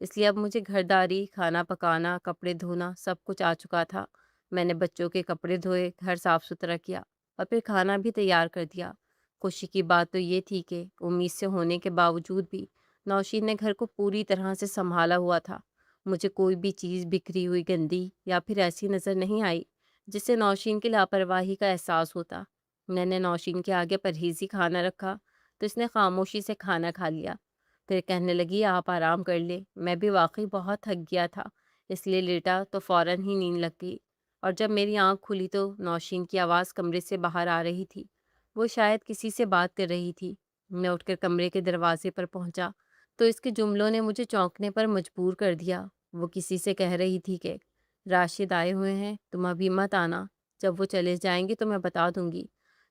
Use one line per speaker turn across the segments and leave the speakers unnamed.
اس لیے اب مجھے گھرداری، کھانا پکانا، کپڑے دھونا سب کچھ آ چکا تھا۔ میں نے بچوں کے کپڑے دھوئے، گھر صاف ستھرا کیا اور پھر کھانا بھی تیار کر دیا۔ خوشی کی بات تو یہ تھی کہ امید سے ہونے کے باوجود بھی نوشین نے گھر کو پوری طرح سے سنبھالا ہوا تھا۔ مجھے کوئی بھی چیز بکھری ہوئی، گندی یا پھر ایسی نظر نہیں آئی جس سے نوشین کی لاپرواہی کا احساس ہوتا۔ میں نے نوشین کے آگے پرہیزی کھانا رکھا تو اس نے خاموشی سے کھانا کھا لیا۔ پھر کہنے لگی آپ آرام کر لیں۔ میں بھی واقعی بہت تھک گیا تھا، اس لیے لیٹا تو فوراً ہی نیند لگ گئی، اور جب میری آنکھ کھلی تو نوشین کی آواز کمرے سے باہر آ رہی تھی۔ وہ شاید کسی سے بات کر رہی تھی۔ میں اٹھ کر کمرے کے دروازے پر پہنچا تو اس کے جملوں نے مجھے چونکنے پر مجبور کر دیا۔ وہ کسی سے کہہ رہی تھی کہ راشد آئے ہوئے ہیں، تم ابھی مت آنا، جب وہ چلے جائیں گے تو میں بتا دوں گی۔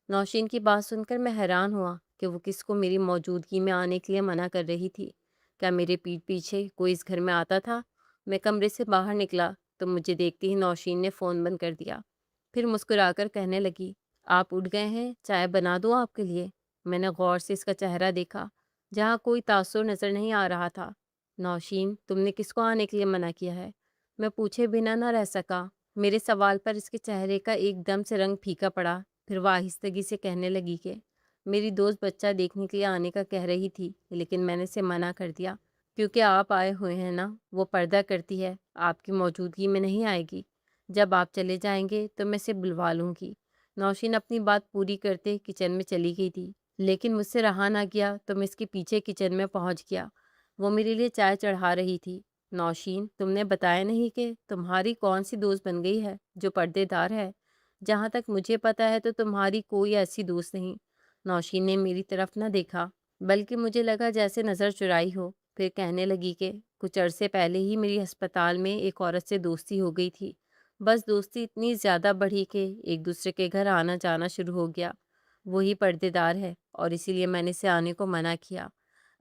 نوشین کی بات سن کر میں حیران ہوا کہ وہ کس کو میری موجودگی میں آنے کے لیے منع کر رہی تھی۔ کیا میرے پیٹھ پیچھے کوئی اس گھر میں آتا تھا؟ میں کمرے سے باہر نکلا تو مجھے دیکھتی ہی نوشین نے فون بند کر دیا۔ پھر مسکرا کر کہنے لگی آپ اٹھ گئے ہیں، چائے بنا دوں آپ کے لیے؟ میں نے غور سے اس کا چہرہ دیکھا جہاں کوئی تاثر نظر نہیں آ رہا تھا۔ نوشین، تم نے کس کو آنے کے لیے منع کیا ہے؟ میں پوچھے بنا نہ رہ سکا۔ میرے سوال پر اس کے چہرے کا ایک دم سے رنگ پھیکا پڑا۔ پھر وہ آہستگی سے کہنے لگی کہ میری دوست بچہ دیکھنے کے لیے آنے کا کہہ رہی تھی، لیکن میں نے اسے منع کر دیا کیونکہ آپ آئے ہوئے ہیں نا، وہ پردہ کرتی ہے، آپ کی موجودگی میں نہیں آئے گی۔ جب آپ چلے جائیں گے تو میں اسے بلوا لوں گی۔ نوشین اپنی بات پوری کرتے کچن میں چلی گئی تھی، لیکن مجھ سے رہا نہ گیا تو میں اس کے پیچھے کچن میں پہنچ گیا۔ وہ میرے لیے چائے چڑھا رہی تھی۔ نوشین، تم نے بتایا نہیں کہ تمہاری کون سی دوست بن گئی ہے جو پردے دار ہے؟ جہاں تک مجھے پتا ہے تو تمہاری کوئی ایسی دوست نہیں۔ نوشین نے میری طرف نہ دیکھا، بلکہ مجھے لگا جیسے نظر چرائی ہو۔ پھر کہنے لگی کہ کچھ عرصے پہلے ہی میری ہسپتال میں ایک عورت سے دوستی ہو گئی تھی۔ بس دوستی اتنی زیادہ بڑھی کہ ایک دوسرے کے گھر آنا جانا شروع ہو گیا۔ وہی پردے دار ہے اور اسی لیے میں نے اسے آنے کو منع کیا۔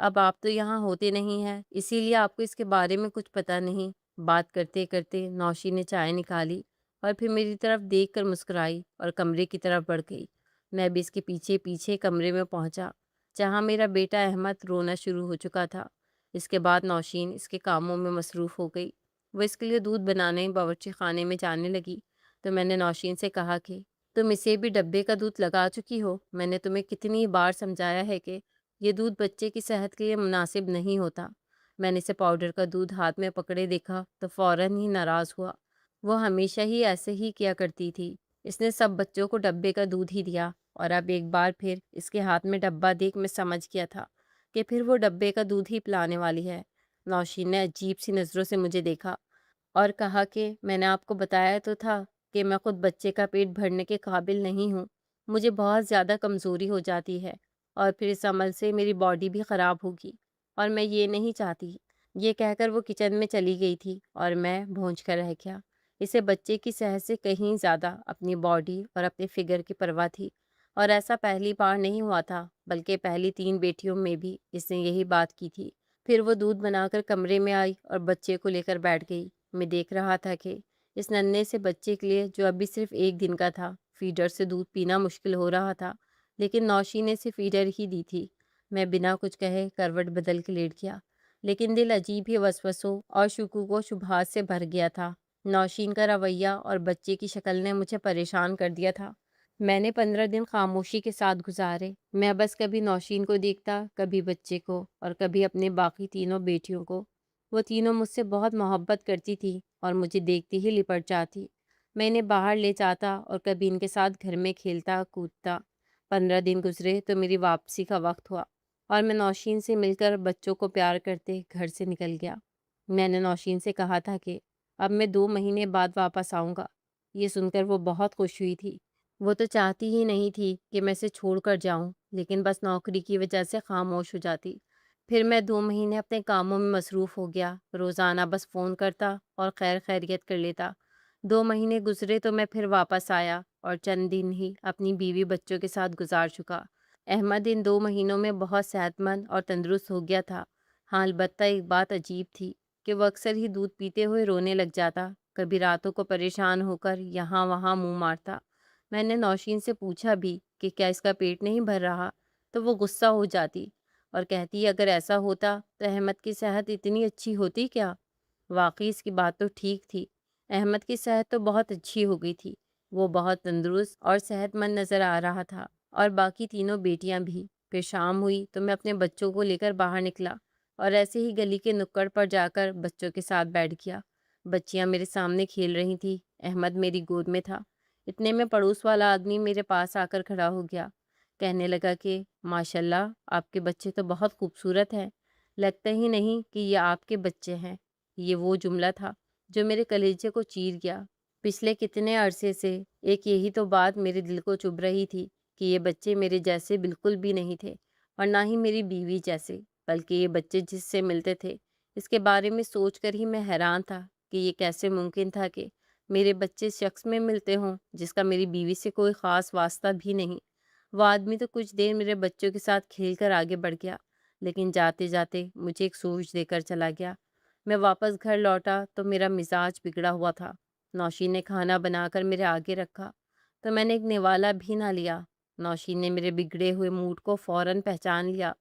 اب آپ تو یہاں ہوتے نہیں ہیں، اسی لیے آپ کو اس کے بارے میں کچھ پتہ نہیں۔ بات کرتے کرتے نوشین نے چائے نکالی اور پھر میری طرف دیکھ کر مسکرائی اور کمرے کی طرف بڑھ گئی۔ میں بھی اس کے پیچھے پیچھے کمرے میں پہنچا جہاں میرا بیٹا احمد رونا شروع ہو چکا تھا۔ اس کے بعد نوشین اس کے کاموں میں مصروف ہو گئی۔ وہ اس کے لیے دودھ بنانے باورچی خانے میں جانے لگی تو میں نے نوشین سے کہا کہ تم اسے بھی ڈبے کا دودھ لگا چکی ہو۔ میں نے تمہیں کتنی بار سمجھایا ہے کہ یہ دودھ بچے کی صحت کے لیے مناسب نہیں ہوتا۔ میں نے اسے پاؤڈر کا دودھ ہاتھ میں پکڑے دیکھا تو فوراً ہی ناراض ہوا۔ وہ ہمیشہ ہی ایسے ہی کیا کرتی تھی۔ اس نے سب بچوں کو ڈبے کا دودھ ہی دیا، اور اب ایک بار پھر اس کے ہاتھ میں ڈبہ دیکھ میں سمجھ گیا تھا کہ پھر وہ ڈبے کا دودھ ہی پلانے والی ہے۔ نوشین نے عجیب سی نظروں سے مجھے دیکھا اور کہا کہ میں نے آپ کو بتایا تو تھا کہ میں خود بچے کا پیٹ بھرنے کے قابل نہیں ہوں۔ مجھے بہت زیادہ کمزوری ہو جاتی ہے اور پھر اس عمل سے میری باڈی بھی خراب ہوگی، اور میں یہ نہیں چاہتی۔ یہ کہہ کر وہ کچن میں چلی گئی تھی اور میں بھونج کر رہ گیا۔ اسے بچے کی صحت سے کہیں زیادہ اپنی باڈی اور اپنے فگر کی پرواہ تھی، اور ایسا پہلی بار نہیں ہوا تھا بلکہ پہلی 3 بیٹیوں میں بھی اس نے یہی بات کی تھی۔ پھر وہ دودھ بنا کر کمرے میں آئی اور بچے کو لے کر بیٹھ گئی۔ میں دیکھ رہا تھا کہ اس ننھے سے بچے کے لیے جو ابھی صرف 1 دن کا تھا، فیڈر سے دودھ پینا مشکل ہو رہا تھا، لیکن نوشین نے اسے فیڈر ہی دی تھی۔ میں بنا کچھ کہے کروٹ بدل کے لیٹ گیا، لیکن دل عجیب ہی وسوسوں اور شکوک و شبہات سے بھر گیا تھا۔ نوشین کا رویہ اور بچے کی شکل نے مجھے پریشان کر دیا تھا۔ میں نے 15 دن خاموشی کے ساتھ گزارے۔ میں بس کبھی نوشین کو دیکھتا، کبھی بچے کو، اور کبھی اپنے باقی تینوں بیٹیوں کو۔ وہ تینوں مجھ سے بہت محبت کرتی تھی اور مجھے دیکھتی ہی لپٹ جاتی۔ میں انہیں باہر لے جاتا اور کبھی ان کے ساتھ گھر میں کھیلتا کودتا۔ 15 دن گزرے تو میری واپسی کا وقت ہوا اور میں نوشین سے مل کر بچوں کو پیار کرتے گھر سے نکل گیا۔ میں نے نوشین سے کہا تھا کہ اب میں 2 مہینے بعد واپس آؤں گا۔ یہ سن کر وہ بہت خوش ہوئی تھی۔ وہ تو چاہتی ہی نہیں تھی کہ میں اسے چھوڑ کر جاؤں، لیکن بس نوکری کی وجہ سے خاموش ہو جاتی۔ پھر میں 2 مہینے اپنے کاموں میں مصروف ہو گیا، روزانہ بس فون کرتا اور خیر خیریت کر لیتا۔ 2 مہینے گزرے تو میں پھر واپس آیا اور چند دن ہی اپنی بیوی بچوں کے ساتھ گزار چکا۔ احمد ان 2 مہینوں میں بہت صحت مند اور تندرست ہو گیا تھا۔ ہاں، البتہ ایک بات عجیب تھی کہ وہ اکثر ہی دودھ پیتے ہوئے رونے لگ جاتا، کبھی راتوں کو پریشان ہو کر یہاں وہاں منہ مارتا۔ میں نے نوشین سے پوچھا بھی کہ کیا اس کا پیٹ نہیں بھر رہا تو وہ غصہ ہو جاتی اور کہتی اگر ایسا ہوتا تو احمد کی صحت اتنی اچھی ہوتی کیا؟ واقعی اس کی بات تو ٹھیک تھی۔ احمد کی صحت تو بہت اچھی ہو گئی تھی۔ وہ بہت تندرست اور صحت مند نظر آ رہا تھا، اور باقی تینوں بیٹیاں بھی۔ پھر شام ہوئی تو میں اپنے بچوں کو لے کر باہر نکلا اور ایسے ہی گلی کے نکڑ پر جا کر بچوں کے ساتھ بیٹھ گیا۔ بچیاں میرے سامنے کھیل رہی تھیں، احمد میری گود میں تھا۔ اتنے میں پڑوس والا آدمی میرے پاس آ کر کھڑا ہو گیا۔ کہنے لگا کہ ماشاءاللہ آپ کے بچے تو بہت خوبصورت ہیں، لگتا ہی نہیں کہ یہ آپ کے بچے ہیں۔ یہ وہ جملہ تھا جو میرے کلیجے کو چیر گیا۔ پچھلے کتنے عرصے سے ایک یہی تو بات میرے دل کو چبھ رہی تھی کہ یہ بچے میرے جیسے بالکل بھی نہیں تھے، اور نہ ہی میری بیوی جیسے، بلکہ یہ بچے جس سے ملتے تھے اس کے بارے میں سوچ کر ہی میں حیران تھا کہ یہ کیسے ممکن تھا کہ میرے بچے اس شخص میں ملتے ہوں جس کا میری بیوی سے کوئی خاص واسطہ بھی نہیں۔ وہ آدمی تو کچھ دیر میرے بچوں کے ساتھ کھیل کر آگے بڑھ گیا، لیکن جاتے جاتے مجھے ایک سوچ دے کر چلا گیا۔ میں واپس گھر لوٹا تو میرا مزاج بگڑا ہوا تھا۔ نوشین نے کھانا بنا کر میرے آگے رکھا تو میں نے ایک نوالا بھی نہ لیا۔ نوشین نے میرے بگڑے ہوئے موڈ کو فوراً پہچان لیا۔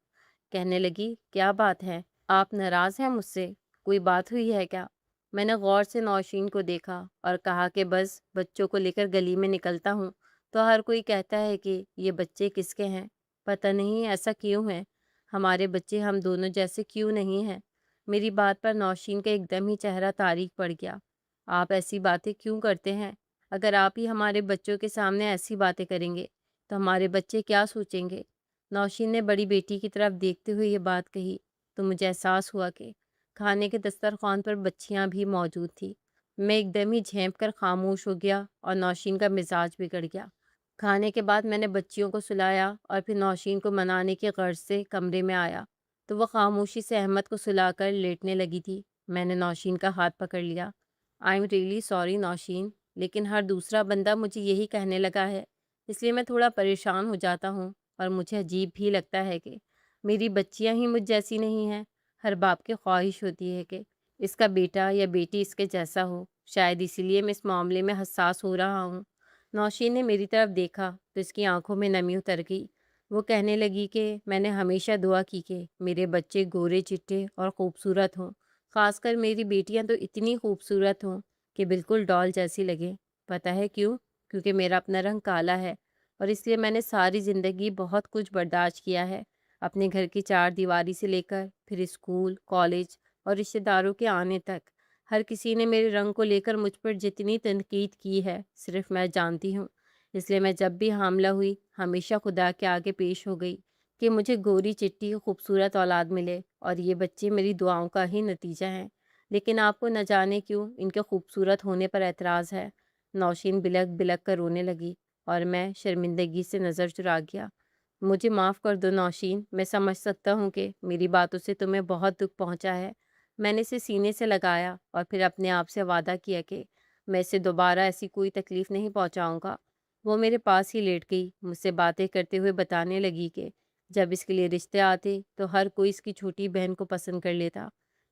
کہنے لگی کیا بات ہے، آپ ناراض ہیں مجھ سے؟ کوئی بات ہوئی ہے کیا؟ میں نے غور سے نوشین کو دیکھا اور کہا کہ بس بچوں کو لے کر گلی میں نکلتا ہوں تو ہر کوئی کہتا ہے کہ یہ بچے کس کے ہیں۔ پتہ نہیں ایسا کیوں ہے، ہمارے بچے ہم دونوں جیسے کیوں نہیں ہیں؟ میری بات پر نوشین کا ایک دم ہی چہرہ تاریک پڑ گیا۔ آپ ایسی باتیں کیوں کرتے ہیں؟ اگر آپ ہی ہمارے بچوں کے سامنے ایسی باتیں کریں گے تو ہمارے بچے کیا سوچیں گے؟ نوشین نے بڑی بیٹی کی طرف دیکھتے ہوئے یہ بات کہی تو مجھے احساس ہوا کہ کھانے کے دسترخوان پر بچیاں بھی موجود تھیں۔ میں ایک دم ہی جھینپ کر خاموش ہو گیا اور نوشین کا مزاج بگڑ گیا۔ کھانے کے بعد میں نے بچیوں کو سلایا اور پھر نوشین کو منانے کی غرض سے کمرے میں آیا تو وہ خاموشی سے احمد کو سلا کر لیٹنے لگی تھی۔ میں نے نوشین کا ہاتھ پکڑ لیا۔ I am really sorry Nausheen, لیکن ہر دوسرا بندہ مجھے یہی کہنے لگا ہے، اس لیے میں تھوڑا پریشان ہو جاتا ہوں، اور مجھے عجیب بھی لگتا ہے کہ میری بچیاں ہی مجھ جیسی نہیں ہیں۔ ہر باپ کی خواہش ہوتی ہے کہ اس کا بیٹا یا بیٹی اس کے جیسا ہو، شاید اسی لیے میں اس معاملے میں حساس ہو رہا ہوں۔ نوشین نے میری طرف دیکھا تو اس کی آنکھوں میں نمی اتر گئی۔ وہ کہنے لگی کہ میں نے ہمیشہ دعا کی کہ میرے بچے گورے چٹے اور خوبصورت ہوں، خاص کر میری بیٹیاں تو اتنی خوبصورت ہوں کہ بالکل ڈال جیسی لگے۔ پتہ ہے کیوں؟ کیونکہ میرا اپنا رنگ کالا ہے، اور اس لیے میں نے ساری زندگی بہت کچھ برداشت کیا ہے۔ اپنے گھر کی چار دیواری سے لے کر پھر اسکول، کالج اور رشتہ داروں کے آنے تک، ہر کسی نے میرے رنگ کو لے کر مجھ پر جتنی تنقید کی ہے صرف میں جانتی ہوں۔ اس لیے میں جب بھی حاملہ ہوئی ہمیشہ خدا کے آگے پیش ہو گئی کہ مجھے گوری چٹی خوبصورت اولاد ملے، اور یہ بچے میری دعاؤں کا ہی نتیجہ ہیں۔ لیکن آپ کو نہ جانے کیوں ان کے خوبصورت ہونے پر اعتراض ہے۔ نوشین بلک بلک کر رونے لگی اور میں شرمندگی سے نظر چرا گیا۔ مجھے معاف کر دو نوشین، میں سمجھ سکتا ہوں کہ میری باتوں سے تمہیں بہت دکھ پہنچا ہے۔ میں نے اسے سینے سے لگایا اور پھر اپنے آپ سے وعدہ کیا کہ میں اسے دوبارہ ایسی کوئی تکلیف نہیں پہنچاؤں گا۔ وہ میرے پاس ہی لیٹ گئی، مجھ سے باتیں کرتے ہوئے بتانے لگی کہ جب اس کے لیے رشتے آتے تو ہر کوئی اس کی چھوٹی بہن کو پسند کر لیتا،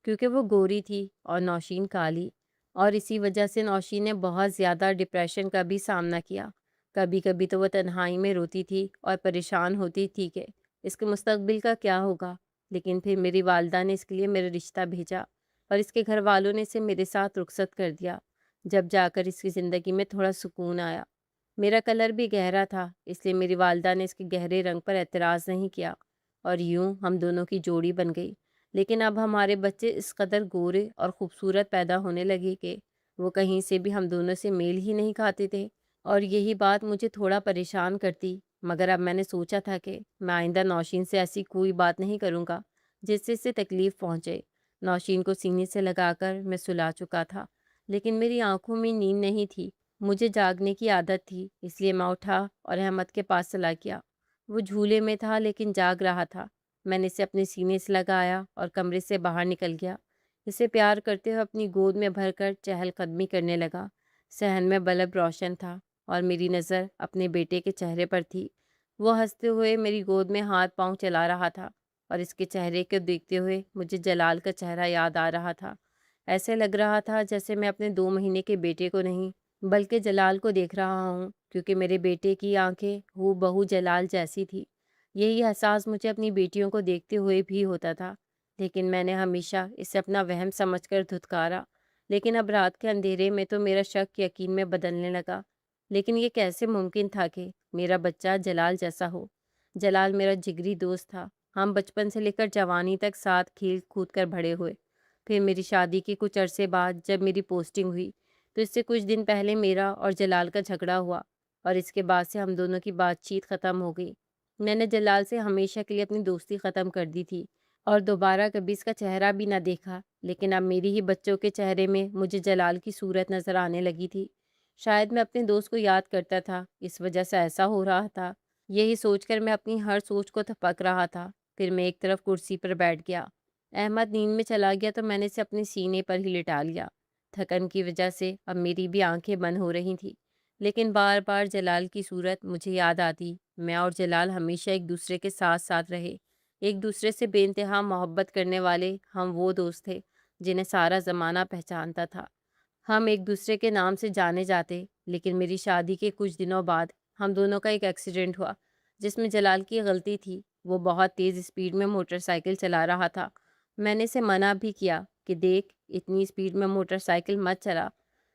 کیونکہ وہ گوری تھی اور نوشین کالی، اور اسی وجہ سے نوشین نے بہت زیادہ ڈپریشن کا بھی سامنا کیا۔ کبھی کبھی تو وہ تنہائی میں روتی تھی اور پریشان ہوتی تھی کہ اس کے مستقبل کا کیا ہوگا۔ لیکن پھر میری والدہ نے اس کے لیے میرا رشتہ بھیجا اور اس کے گھر والوں نے اسے میرے ساتھ رخصت کر دیا، جب جا کر اس کی زندگی میں تھوڑا سکون آیا۔ میرا کلر بھی گہرا تھا، اس لیے میری والدہ نے اس کے گہرے رنگ پر اعتراض نہیں کیا، اور یوں ہم دونوں کی جوڑی بن گئی۔ لیکن اب ہمارے بچے اس قدر گورے اور خوبصورت پیدا ہونے لگے کہ وہ کہیں سے بھی ہم دونوں سے میل ہی نہیں کھاتے تھے، اور یہی بات مجھے تھوڑا پریشان کرتی۔ مگر اب میں نے سوچا تھا کہ میں آئندہ نوشین سے ایسی کوئی بات نہیں کروں گا جس سے اسے تکلیف پہنچے۔ نوشین کو سینے سے لگا کر میں سلا چکا تھا، لیکن میری آنکھوں میں نیند نہیں تھی۔ مجھے جاگنے کی عادت تھی، اس لیے میں اٹھا اور احمد کے پاس چلا گیا۔ وہ جھولے میں تھا لیکن جاگ رہا تھا۔ میں نے اسے اپنے سینے سے لگایا اور کمرے سے باہر نکل گیا۔ اسے پیار کرتے ہوئے اپنی گود میں بھر کر چہل قدمی کرنے لگا۔ صحن میں بلب روشن تھا اور میری نظر اپنے بیٹے کے چہرے پر تھی۔ وہ ہنستے ہوئے میری گود میں ہاتھ پاؤں چلا رہا تھا، اور اس کے چہرے کو دیکھتے ہوئے مجھے جلال کا چہرہ یاد آ رہا تھا۔ ایسے لگ رہا تھا جیسے میں اپنے 2 مہینے کے بیٹے کو نہیں بلکہ جلال کو دیکھ رہا ہوں، کیونکہ میرے بیٹے کی آنکھیں ہو بہو جلال جیسی تھی۔ یہی احساس مجھے اپنی بیٹیوں کو دیکھتے ہوئے بھی ہوتا تھا، لیکن میں نے ہمیشہ اسے اپنا وہم سمجھ کر دھتکارا۔ لیکن اب رات کے اندھیرے میں تو میرا شک یقین میں بدلنے لگا۔ لیکن یہ کیسے ممکن تھا کہ میرا بچہ جلال جیسا ہو؟ جلال میرا جگری دوست تھا، ہم بچپن سے لے کر جوانی تک ساتھ کھیل کود کر بڑے ہوئے۔ پھر میری شادی کے کچھ عرصے بعد جب میری پوسٹنگ ہوئی تو اس سے کچھ دن پہلے میرا اور جلال کا جھگڑا ہوا، اور اس کے بعد سے ہم دونوں کی بات چیت ختم ہو گئی۔ میں نے جلال سے ہمیشہ کے لیے اپنی دوستی ختم کر دی تھی اور دوبارہ کبھی اس کا چہرہ بھی نہ دیکھا، لیکن اب میری ہی بچوں کے چہرے میں مجھے جلال کی صورت نظر آنے لگی تھی۔ شاید میں اپنے دوست کو یاد کرتا تھا، اس وجہ سے ایسا ہو رہا تھا۔ یہی سوچ کر میں اپنی ہر سوچ کو تھپک رہا تھا۔ پھر میں ایک طرف کرسی پر بیٹھ گیا۔ احمد نیند میں چلا گیا تو میں نے اسے اپنے سینے پر ہی لٹا لیا۔ تھکن کی وجہ سے اب میری بھی آنکھیں بند ہو رہی تھیں، لیکن بار بار جلال کی صورت مجھے یاد آتی۔ میں اور جلال ہمیشہ ایک دوسرے کے ساتھ ساتھ رہے، ایک دوسرے سے بے انتہا محبت کرنے والے ہم وہ دوست تھے جنہیں سارا زمانہ پہچانتا تھا۔ ہم ایک دوسرے کے نام سے جانے جاتے، لیکن میری شادی کے کچھ دنوں بعد ہم دونوں کا ایک ایکسیڈنٹ ہوا جس میں جلال کی غلطی تھی۔ وہ بہت تیز اسپیڈ میں موٹر سائیکل چلا رہا تھا۔ میں نے اسے منع بھی کیا کہ دیکھ، اتنی اسپیڈ میں موٹر سائیکل مت چلا،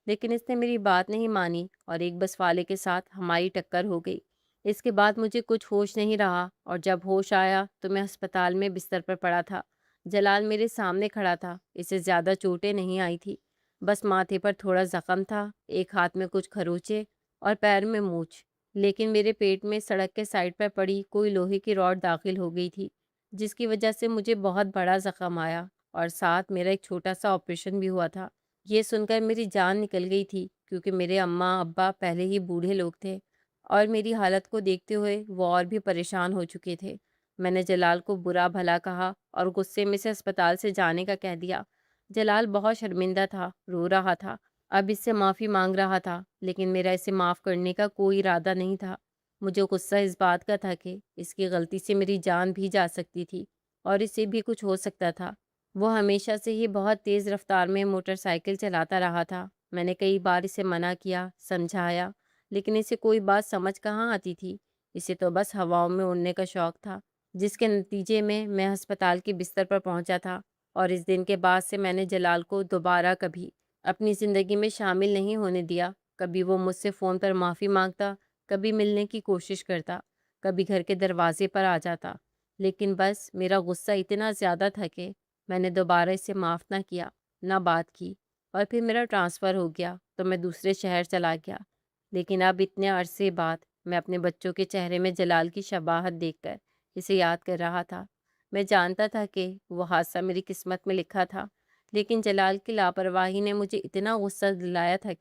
لیکن اس نے میری بات نہیں مانی اور ایک بس والے کے ساتھ ہماری ٹکر ہو گئی۔ اس کے بعد مجھے کچھ ہوش نہیں رہا، اور جب ہوش آیا تو میں ہسپتال میں بستر پر پڑا تھا۔ جلال میرے سامنے کھڑا تھا، اسے زیادہ چوٹیں نہیں آئی تھی، بس ماتھے پر تھوڑا زخم تھا، ایک ہاتھ میں کچھ خروچے اور پیر میں مونچھ۔ لیکن میرے پیٹ میں سڑک کے سائڈ پر پڑی کوئی لوہے کی راڈ داخل ہو گئی تھی، جس کی وجہ سے مجھے بہت بڑا زخم آیا اور ساتھ میرا ایک چھوٹا سا آپریشن بھی ہوا تھا۔ یہ سن کر میری جان نکل گئی تھی، کیونکہ میرے اماں ابا پہلے ہی بوڑھے لوگ تھے اور میری حالت کو دیکھتے ہوئے وہ اور بھی پریشان ہو چکے تھے۔ میں نے جلال کو برا بھلا کہا اور غصے میں سے اسپتال سے جانے کا کہہ دیا۔ جلال بہت شرمندہ تھا، رو رہا تھا، اب اس سے معافی مانگ رہا تھا، لیکن میرا اسے معاف کرنے کا کوئی ارادہ نہیں تھا۔ مجھے غصہ اس بات کا تھا کہ اس کی غلطی سے میری جان بھی جا سکتی تھی اور اسے بھی کچھ ہو سکتا تھا۔ وہ ہمیشہ سے ہی بہت تیز رفتار میں موٹر سائیکل چلاتا رہا تھا۔ میں نے کئی بار اسے منع کیا، سمجھایا، لیکن اسے کوئی بات سمجھ کہاں آتی تھی۔ اسے تو بس ہواؤں میں اڑنے کا شوق تھا، جس کے نتیجے میں ہسپتال کے بستر پر پہنچا تھا، اور اس دن کے بعد سے میں نے جلال کو دوبارہ کبھی اپنی زندگی میں شامل نہیں ہونے دیا۔ کبھی وہ مجھ سے فون پر معافی مانگتا، کبھی ملنے کی کوشش کرتا، کبھی گھر کے دروازے پر آ جاتا، لیکن بس میرا غصہ اتنا زیادہ تھا کہ میں نے دوبارہ اسے معاف نہ کیا، نہ بات کی، اور پھر میرا ٹرانسفر ہو گیا تو میں دوسرے شہر چلا گیا۔ لیکن اب اتنے عرصے بعد میں اپنے بچوں کے چہرے میں جلال کی شباہت دیکھ کر اسے یاد کر رہا تھا۔ میں جانتا تھا کہ وہ حادثہ میری قسمت میں لکھا تھا، لیکن جلال کی لاپرواہی نے مجھے اتنا غصہ دلایا تھا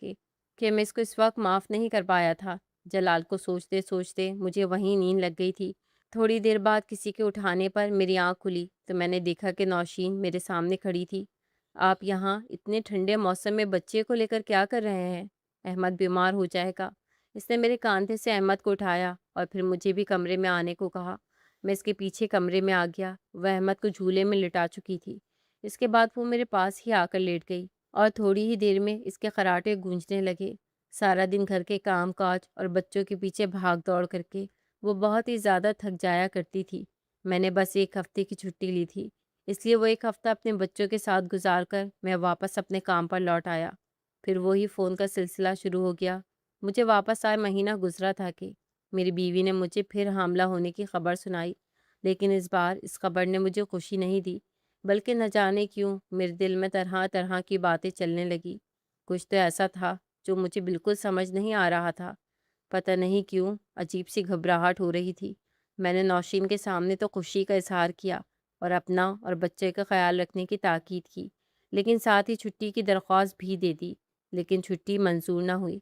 کہ میں اس کو اس وقت معاف نہیں کر پایا تھا۔ جلال کو سوچتے سوچتے مجھے وہیں نیند لگ گئی تھی۔ تھوڑی دیر بعد کسی کے اٹھانے پر میری آنکھ کھلی تو میں نے دیکھا کہ نوشین میرے سامنے کھڑی تھی۔ آپ یہاں اتنے ٹھنڈے موسم میں بچے کو لے کر کیا کر رہے ہیں؟ احمد بیمار ہو جائے گا۔ اس نے میرے کاندھے سے احمد کو اٹھایا اور پھر مجھے بھی کمرے میں آنے کو کہا۔ میں اس کے پیچھے کمرے میں آ گیا۔ وہ احمد کو جھولے میں لٹا چکی تھی۔ اس کے بعد وہ میرے پاس ہی آ کر لیٹ گئی اور تھوڑی ہی دیر میں اس کے خراٹے گونجنے لگے۔ سارا دن گھر کے کام کاج اور بچوں کے پیچھے بھاگ دوڑ کر کے وہ بہت ہی زیادہ تھک جایا کرتی تھی۔ میں نے بس ایک ہفتے کی چھٹی لی تھی، اس لیے وہ ایک ہفتہ اپنے بچوں کے ساتھ گزار کر میں واپس اپنے کام پر لوٹ آیا۔ پھر وہی فون کا سلسلہ شروع ہو گیا۔ مجھے واپس آئے مہینہ گزرا تھا کہ میری بیوی نے مجھے پھر حاملہ ہونے کی خبر سنائی، لیکن اس بار اس خبر نے مجھے خوشی نہیں دی، بلکہ نہ جانے کیوں میرے دل میں طرح طرح کی باتیں چلنے لگی۔ کچھ تو ایسا تھا جو مجھے بالکل سمجھ نہیں آ رہا تھا۔ پتہ نہیں کیوں عجیب سی گھبراہٹ ہو رہی تھی۔ میں نے نوشین کے سامنے تو خوشی کا اظہار کیا اور اپنا اور بچے کا خیال رکھنے کی تاکید کی، لیکن ساتھ ہی چھٹی کی درخواست بھی دے دی، لیکن چھٹی منظور نہ ہوئی،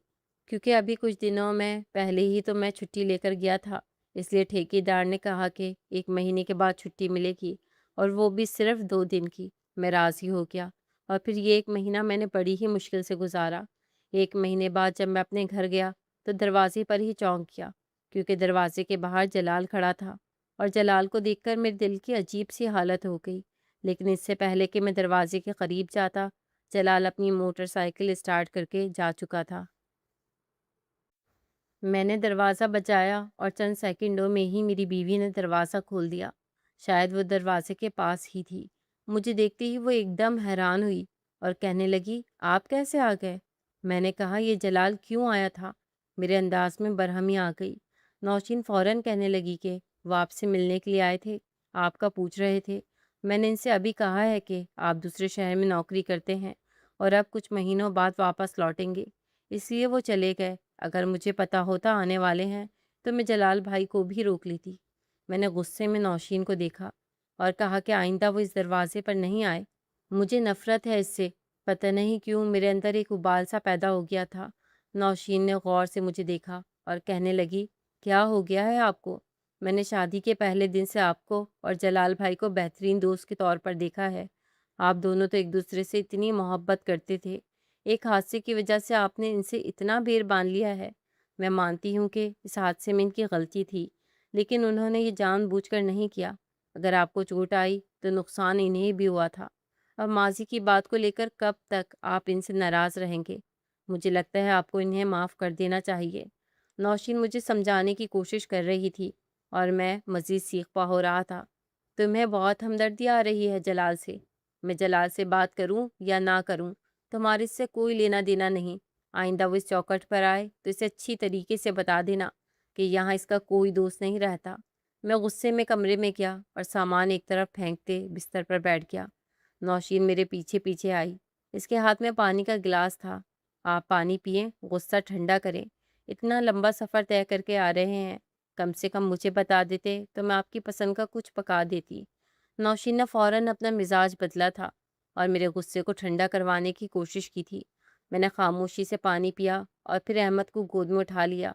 کیونکہ ابھی کچھ دنوں میں پہلے ہی تو میں چھٹی لے کر گیا تھا۔ اس لیے ٹھیکیدار نے کہا کہ 1 مہینے کے بعد چھٹی ملے گی، اور وہ بھی صرف 2 دن کی۔ میں راضی ہو گیا، اور پھر یہ 1 مہینہ میں نے بڑی ہی مشکل سے گزارا۔ 1 مہینے بعد جب میں اپنے گھر گیا تو دروازے پر ہی چونک گیا، کیونکہ دروازے کے باہر جلال کھڑا تھا، اور جلال کو دیکھ کر میرے دل کی عجیب سی حالت ہو گئی۔ لیکن اس سے پہلے کہ میں دروازے کے قریب جاتا، جلال اپنی موٹر سائیکل اسٹارٹ کر کے جا چکا تھا۔ میں نے دروازہ بجایا اور چند سیکنڈوں میں ہی میری بیوی نے دروازہ کھول دیا۔ شاید وہ دروازے کے پاس ہی تھی۔ مجھے دیکھتے ہی وہ ایک دم حیران ہوئی اور کہنے لگی، آپ کیسے آ گئے؟ میں نے کہا، یہ جلال کیوں آیا تھا؟ میرے انداز میں برہمی آ گئی۔ نوشین فوراً کہنے لگی کہ وہ آپ سے ملنے کے لیے آئے تھے، آپ کا پوچھ رہے تھے۔ میں نے ان سے ابھی کہا ہے کہ آپ دوسرے شہر میں نوکری کرتے ہیں اور اب کچھ مہینوں بعد واپس لوٹیں گے، اس لیے وہ چلے گئے۔ اگر مجھے پتا ہوتا آنے والے ہیں تو میں جلال بھائی کو بھی روک لیتی۔ میں نے غصے میں نوشین کو دیکھا اور کہا کہ آئندہ وہ اس دروازے پر نہیں آئے۔ مجھے نفرت ہے اس سے، پتہ نہیں کیوں میرے اندر ایک ابال سا پیدا ہو گیا تھا۔ نوشین نے غور سے مجھے دیکھا اور کہنے لگی، کیا ہو گیا ہے آپ کو؟ میں نے شادی کے پہلے دن سے آپ کو اور جلال بھائی کو بہترین دوست کے طور پر دیکھا ہے۔ آپ دونوں تو ایک دوسرے سے اتنی محبت کرتے تھے، ایک حادثے کی وجہ سے آپ نے ان سے اتنا بیر باندھ لیا ہے۔ میں مانتی ہوں کہ اس حادثے میں ان کی غلطی تھی، لیکن انہوں نے یہ جان بوجھ کر نہیں کیا۔ اگر آپ کو چوٹ آئی تو نقصان انہیں بھی ہوا تھا۔ اب ماضی کی بات کو لے کر کب تک آپ ان سے ناراض رہیں گے؟ مجھے لگتا ہے آپ کو انہیں معاف کر دینا چاہیے۔ نوشین مجھے سمجھانے کی کوشش کر رہی تھی اور میں مزید سیخپا ہو رہا تھا۔ تمہیں بہت ہمدردی آ رہی ہے جلال سے۔ میں جلال سے بات کروں یا نہ کروں، تمہارے اس سے کوئی لینا دینا نہیں۔ آئندہ وہ اس چوکٹ پر آئے تو اسے اچھی طریقے سے بتا دینا کہ یہاں اس کا کوئی دوست نہیں رہتا۔ میں غصے میں کمرے میں گیا اور سامان ایک طرف پھینکتے بستر پر بیٹھ گیا۔ نوشین میرے پیچھے پیچھے آئی۔ اس کے ہاتھ میں پانی کا گلاس تھا۔ آپ پانی پئیں، غصہ ٹھنڈا کریں۔ اتنا لمبا سفر طے کر کے آ رہے ہیں، کم سے کم مجھے بتا دیتے تو میں آپ کی پسند کا کچھ پکا دیتی۔ نوشین نے فوراً اپنا مزاج بدلا تھا اور میرے غصے کو ٹھنڈا کروانے کی کوشش کی تھی۔ میں نے خاموشی سے پانی پیا اور پھر احمد کو گود میں اٹھا لیا۔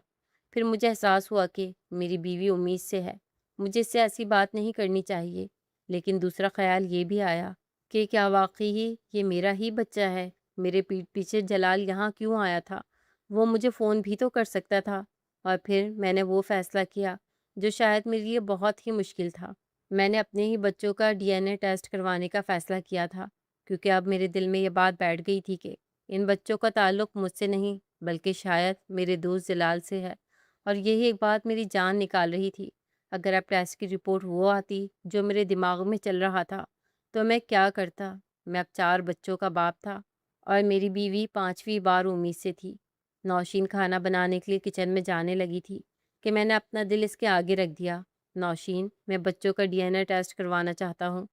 پھر مجھے احساس ہوا کہ میری بیوی امید سے ہے، مجھے اس سے ایسی بات نہیں کرنی چاہیے۔ لیکن دوسرا خیال یہ بھی آیا کہ کیا واقعی یہ میرا ہی بچہ ہے؟ میرے پیٹھ پیچھے جلال یہاں کیوں آیا تھا؟ وہ مجھے فون بھی تو کر سکتا تھا۔ اور پھر میں نے وہ فیصلہ کیا جو شاید میرے لیے بہت ہی مشکل تھا۔ میں نے اپنے ہی بچوں کا DNA ٹیسٹ کروانے کا فیصلہ کیا تھا، کیونکہ اب میرے دل میں یہ بات بیٹھ گئی تھی کہ ان بچوں کا تعلق مجھ سے نہیں بلکہ شاید میرے دوست جلال سے ہے، اور یہی ایک بات میری جان نکال رہی تھی۔ اگر اب ٹیسٹ کی رپورٹ وہ آتی جو میرے دماغ میں چل رہا تھا تو میں کیا کرتا؟ میں اب 4 بچوں کا باپ تھا اور میری بیوی 5ویں بار امید سے تھی۔ نوشین کھانا بنانے کے لیے کچن میں جانے لگی تھی کہ میں نے اپنا دل اس کے آگے رکھ دیا۔ نوشین، میں بچوں کا DNA ٹیسٹ کروانا چاہتا ہوں۔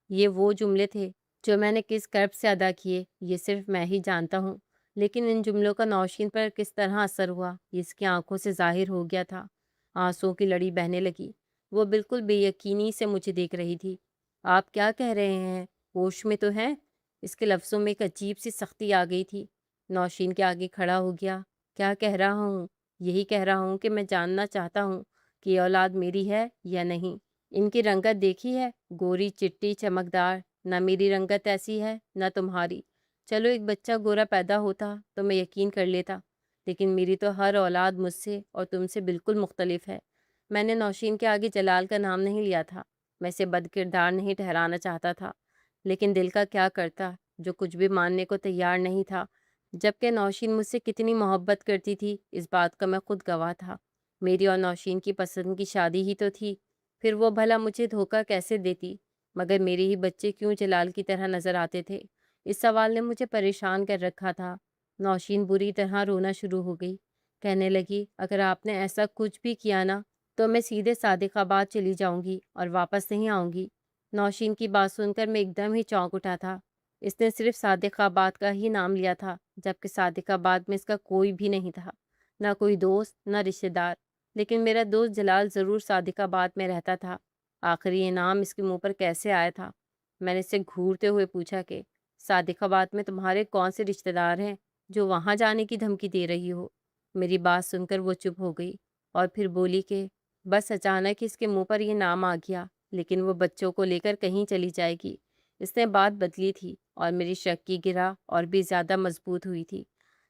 یہ وہ جملے تھے جو میں نے کس کرب سے ادا کیے یہ صرف میں ہی جانتا ہوں، لیکن ان جملوں کا نوشین پر کس طرح اثر ہوا یہ اس کی آنکھوں سے ظاہر ہو گیا تھا۔ آنسوؤں کی لڑی بہنے لگی۔ وہ بالکل بے یقینی سے مجھے دیکھ رہی تھی۔ آپ کیا کہہ رہے ہیں؟ ہوش میں تو ہیں؟ اس کے لفظوں میں ایک عجیب سی سختی آ گئی تھی۔ نوشین کے آگے کھڑا ہو گیا۔ کیا کہہ رہا ہوں؟ یہی کہہ رہا ہوں کہ میں جاننا چاہتا ہوں کہ یہ اولاد میری ہے یا نہیں۔ ان کی رنگت دیکھی ہے؟ گوری چٹی چمکدار۔ نہ میری رنگت ایسی ہے نہ تمہاری۔ چلو ایک بچہ گورا پیدا ہوتا تو میں یقین کر لیتا، لیکن میری تو ہر اولاد مجھ سے اور تم سے بالکل مختلف ہے۔ میں نے نوشین کے آگے جلال کا نام نہیں لیا تھا۔ میں اسے بد کردار نہیں ٹھہرانا چاہتا تھا، لیکن دل کا کیا کرتا جو کچھ بھی ماننے کو تیار نہیں تھا۔ جبکہ نوشین مجھ سے کتنی محبت کرتی تھی اس بات کا میں خود گواہ تھا۔ میری اور نوشین کی پسند کی شادی ہی تو تھی، پھر وہ بھلا مجھے دھوکہ کیسے دیتی؟ مگر میرے ہی بچے کیوں جلال کی طرح نظر آتے تھے؟ اس سوال نے مجھے پریشان کر رکھا تھا۔ نوشین بری طرح رونا شروع ہو گئی۔ کہنے لگی، اگر آپ نے ایسا کچھ بھی کیا نا تو میں سیدھے صادق آباد چلی جاؤں گی اور واپس نہیں آؤں گی۔ نوشین کی بات سن کر میں ایک دم ہی چونک اٹھا تھا۔ اس نے صرف صادق آباد کا ہی نام لیا تھا، جبکہ صادق آباد میں اس کا کوئی بھی نہیں تھا، نہ کوئی دوست نہ رشتہ دار۔ لیکن میرا دوست جلال ضرور صادق آباد میں رہتا تھا۔ آخر یہ نام اس کے منہ پر کیسے آیا تھا؟ میں نے اس سے گھورتے ہوئے پوچھا کہ صادق آباد میں تمہارے کون سے رشتہ دار ہیں جو وہاں جانے کی دھمکی دے رہی ہو؟ میری بات سن کر وہ چپ ہو گئی اور پھر بولی کہ بس اچانک اس کے منہ پر یہ نام آ گیا، لیکن وہ بچوں کو لے کر کہیں چلی جائے گی۔ اس نے بات بدلی تھی اور میری شک کی گرہ اور بھی زیادہ مضبوط ہوئی تھی۔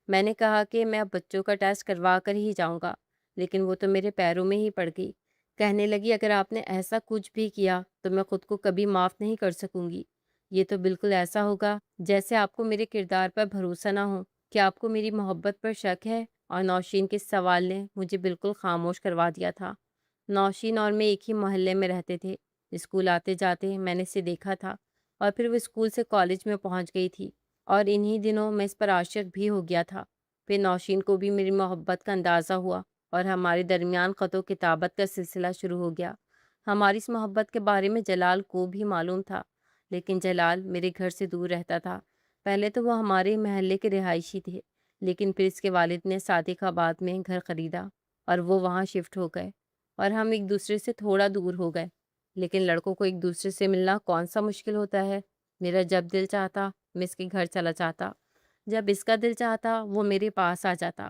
میں نے کہا کہ میں اب بچوں کا ٹیسٹ کروا کر ہی جاؤں گا، لیکن وہ تو میرے پیروں میں ہی پڑ گئی۔ کہنے لگی، اگر آپ نے ایسا کچھ بھی کیا تو میں خود کو کبھی معاف نہیں کر سکوں گی۔ یہ تو بالکل ایسا ہوگا جیسے آپ کو میرے کردار پر بھروسہ نہ ہو۔ کیا آپ کو میری محبت پر شک ہے اور نوشین کے اس سوال نے مجھے بالکل خاموش کروا دیا تھا۔ نوشین اور میں ایک ہی محلے میں رہتے تھے۔ اسکول آتے جاتے میں نے اسے دیکھا تھا، اور پھر وہ اسکول سے کالج میں پہنچ گئی تھی، اور انہی دنوں میں اس پر عاشق بھی ہو گیا تھا۔ پھر نوشین کو بھی میری محبت کا اندازہ ہوا، اور ہمارے درمیان خط و کتابت کا سلسلہ شروع ہو گیا۔ ہماری اس محبت کے بارے میں جلال کو بھی معلوم تھا، لیکن جلال میرے گھر سے دور رہتا تھا۔ پہلے تو وہ ہمارے محلے کے رہائشی تھے، لیکن پھر اس کے والد نے صادق آباد میں گھر خریدا اور وہ وہاں شفٹ ہو گئے، اور ہم ایک دوسرے سے تھوڑا دور ہو گئے۔ لیکن لڑکوں کو ایک دوسرے سے ملنا کون سا مشکل ہوتا ہے۔ میرا جب دل چاہتا میں اس کے گھر چلا جاتا، جب اس کا دل چاہتا وہ میرے پاس آ جاتا۔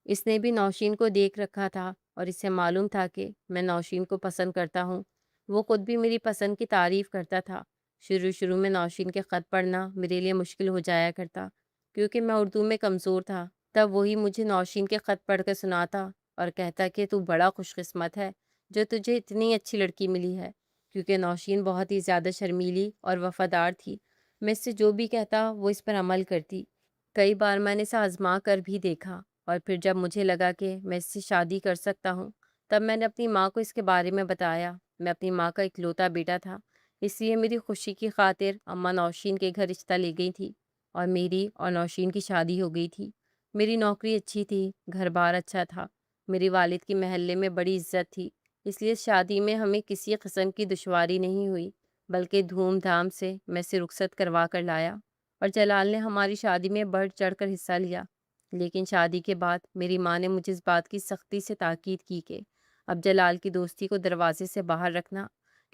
اس نے بھی نوشین کو دیکھ رکھا تھا، اور اسے معلوم تھا کہ میں نوشین کو پسند کرتا ہوں۔ وہ خود بھی میری پسند کی تعریف کرتا تھا۔ شروع میں نوشین کے خط پڑھنا میرے لیے مشکل ہو جایا کرتا، کیونکہ میں اردو میں کمزور تھا۔ تب وہی مجھے نوشین کے خط پڑھ کر سناتا اور کہتا کہ تو بڑا خوش قسمت ہے جو تجھے اتنی اچھی لڑکی ملی ہے، کیونکہ نوشین بہت ہی زیادہ شرمیلی اور وفادار تھی۔ میں اس سے جو بھی کہتا وہ اس پر عمل کرتی۔ کئی بار میں نے اسے آزما کر بھی دیکھا، اور پھر جب مجھے لگا کہ میں اس سے شادی کر سکتا ہوں، تب میں نے اپنی ماں کو اس کے بارے میں بتایا۔ میں اپنی ماں کا اکلوتا بیٹا تھا، اس لیے میری خوشی کی خاطر اماں نوشین کے گھر رشتہ لے گئی تھی، اور میری اور نوشین کی شادی ہو گئی تھی۔ میری نوکری اچھی تھی، گھر بار اچھا تھا، میری والد کی محلے میں بڑی عزت تھی، اس لیے شادی میں ہمیں کسی قسم کی دشواری نہیں ہوئی، بلکہ دھوم دھام سے میں اسے رخصت کروا کر لایا، اور جلال نے ہماری شادی میں بڑھ چڑھ کر حصہ لیا۔ لیکن شادی کے بعد میری ماں نے مجھے اس بات کی سختی سے تاکید کی کہ اب جلال کی دوستی کو دروازے سے باہر رکھنا،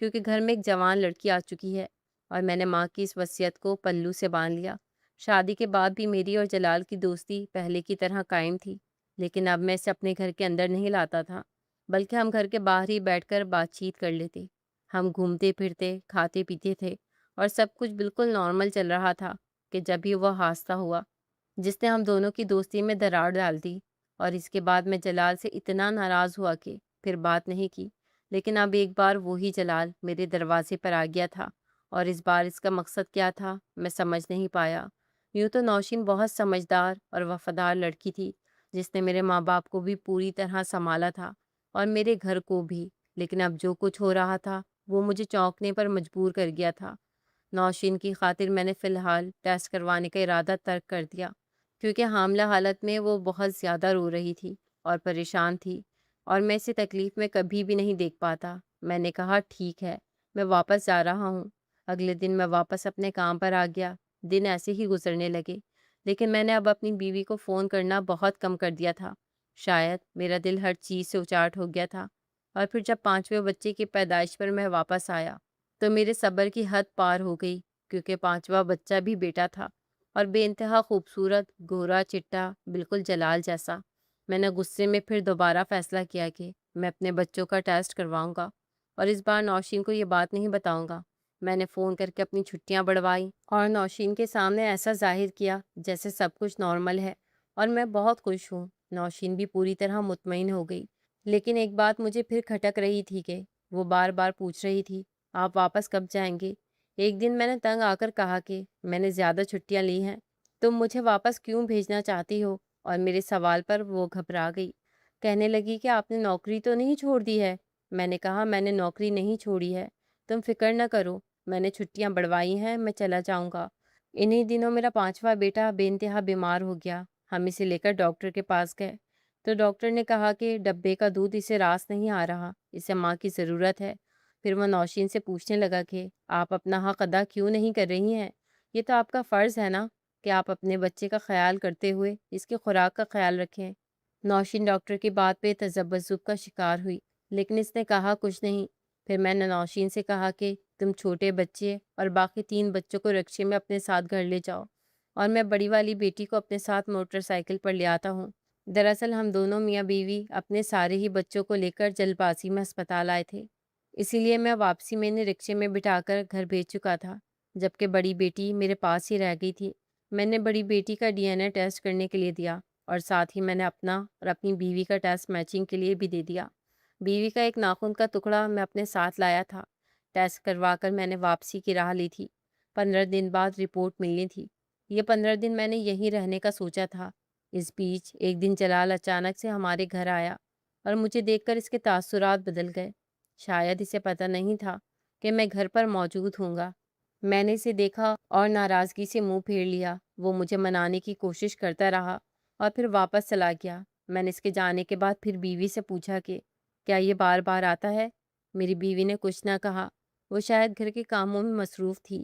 کیونکہ گھر میں ایک جوان لڑکی آ چکی ہے، اور میں نے ماں کی اس وصیت کو پلو سے باندھ لیا۔ شادی کے بعد بھی میری اور جلال کی دوستی پہلے کی طرح قائم تھی، لیکن اب میں اسے اپنے گھر کے اندر نہیں لاتا تھا، بلکہ ہم گھر کے باہر ہی بیٹھ کر بات چیت کر لیتے۔ ہم گھومتے پھرتے، کھاتے پیتے تھے، اور سب کچھ بالکل نارمل چل رہا تھا کہ جب ہی وہ حادثہ ہوا جس نے ہم دونوں کی دوستی میں دراڑ ڈال دی۔ اور اس کے بعد میں جلال سے اتنا ناراض ہوا کہ پھر بات نہیں کی۔ لیکن اب ایک بار وہی جلال میرے دروازے پر آ گیا تھا، اور اس بار اس کا مقصد کیا تھا میں سمجھ نہیں پایا۔ یوں تو نوشین بہت سمجھدار اور وفادار لڑکی تھی، جس نے میرے ماں باپ کو بھی پوری طرح سنبھالا تھا، اور میرے گھر کو بھی، لیکن اب جو کچھ ہو رہا تھا وہ مجھے چونکنے پر مجبور کر گیا تھا۔ نوشین کی خاطر میں نے فی الحال ٹیسٹ کروانے کا ارادہ ترک کر دیا، کیونکہ حاملہ حالت میں وہ بہت زیادہ رو رہی تھی اور پریشان تھی، اور میں اسے تکلیف میں کبھی بھی نہیں دیکھ پاتا۔ میں نے کہا ٹھیک ہے، میں واپس جا رہا ہوں۔ اگلے دن میں واپس اپنے کام پر آ گیا۔ دن ایسے ہی گزرنے لگے، لیکن میں نے اب اپنی بیوی کو فون کرنا بہت کم کر دیا تھا۔ شاید میرا دل ہر چیز سے اچاٹ ہو گیا تھا، اور پھر جب 5ویں بچے کی پیدائش پر میں واپس آیا تو میرے صبر کی حد پار ہو گئی، کیونکہ 5واں بچہ بھی بیٹا تھا، اور بے انتہا خوبصورت، گورا چٹا، بالکل جلال جیسا۔ میں نے غصے میں پھر دوبارہ فیصلہ کیا کہ میں اپنے بچوں کا ٹیسٹ کرواؤں گا، اور اس بار نوشین کو یہ بات نہیں بتاؤں گا۔ میں نے فون کر کے اپنی چھٹیاں بڑھوائیں، اور نوشین کے سامنے ایسا ظاہر کیا جیسے سب کچھ نارمل ہے، اور میں بہت خوش ہوں۔ نوشین بھی پوری طرح مطمئن ہو گئی، لیکن ایک بات مجھے پھر کھٹک رہی تھی کہ وہ بار بار پوچھ رہی تھی آپ واپس کب جائیں گے۔ ایک دن میں نے تنگ آ کر کہا کہ میں نے زیادہ چھٹیاں لی ہیں، تم مجھے واپس کیوں بھیجنا چاہتی ہو؟ اور میرے سوال پر وہ گھبرا گئی، کہنے لگی کہ آپ نے نوکری تو نہیں چھوڑ دی ہے؟ میں نے کہا میں نے نوکری نہیں چھوڑی ہے، تم فکر نہ کرو، میں نے چھٹیاں بڑھوائی ہیں، میں چلا جاؤں گا۔ انہی دنوں میرا 5واں بیٹا بے انتہا بیمار ہو گیا۔ ہم اسے لے کر ڈاکٹر کے پاس گئے تو ڈاکٹر نے کہا کہ ڈبے کا دودھ اسے راس نہیں آ رہا، اسے ماں کی ضرورت ہے۔ پھر وہ نوشین سے پوچھنے لگا کہ آپ اپنا حق ادا کیوں نہیں کر رہی ہیں؟ یہ تو آپ کا فرض ہے نا کہ آپ اپنے بچے کا خیال کرتے ہوئے اس کی خوراک کا خیال رکھیں۔ نوشین ڈاکٹر کی بات پہ تذبذب کا شکار ہوئی، لیکن اس نے کہا کچھ نہیں۔ پھر میں نے نوشین سے کہا کہ تم چھوٹے بچے اور باقی 3 بچوں کو رکشے میں اپنے ساتھ گھر لے جاؤ، اور میں بڑی والی بیٹی کو اپنے ساتھ موٹر سائیکل پر لے آتا ہوں۔ دراصل ہم دونوں میاں بیوی اپنے سارے ہی بچوں کو لے کر جلد بازی میں ہسپتال آئے تھے، اسی لیے میں واپسی میں انہیں رکشے میں بٹھا کر گھر بھیج چکا تھا، جبکہ بڑی بیٹی میرے پاس ہی رہ گئی تھی۔ میں نے بڑی بیٹی کا DNA ٹیسٹ کرنے کے لیے دیا، اور ساتھ ہی میں نے اپنا اور اپنی بیوی کا ٹیسٹ میچنگ کے لیے بھی دے دیا۔ بیوی کا ایک ناخن کا ٹکڑا میں اپنے ساتھ لایا تھا۔ ٹیسٹ کروا کر میں نے واپسی کی راہ لی تھی۔ 15 دن بعد رپورٹ ملنی تھی۔ یہ 15 دن میں نے یہیں رہنے کا سوچا تھا، اس بیچ ایک دن جلال اچانک سے ہمارے گھر آیا اور مجھے دیکھ کر اس کے تاثرات بدل گئے۔ شاید اسے پتہ نہیں تھا کہ میں گھر پر موجود ہوں گا۔ میں نے اسے دیکھا اور ناراضگی سے منہ پھیر لیا۔ وہ مجھے منانے کی کوشش کرتا رہا اور پھر واپس چلا گیا۔ میں نے اس کے جانے کے بعد پھر بیوی سے پوچھا کہ کیا یہ بار بار آتا ہے؟ میری بیوی نے کچھ نہ کہا۔ وہ شاید گھر کے کاموں میں مصروف تھی۔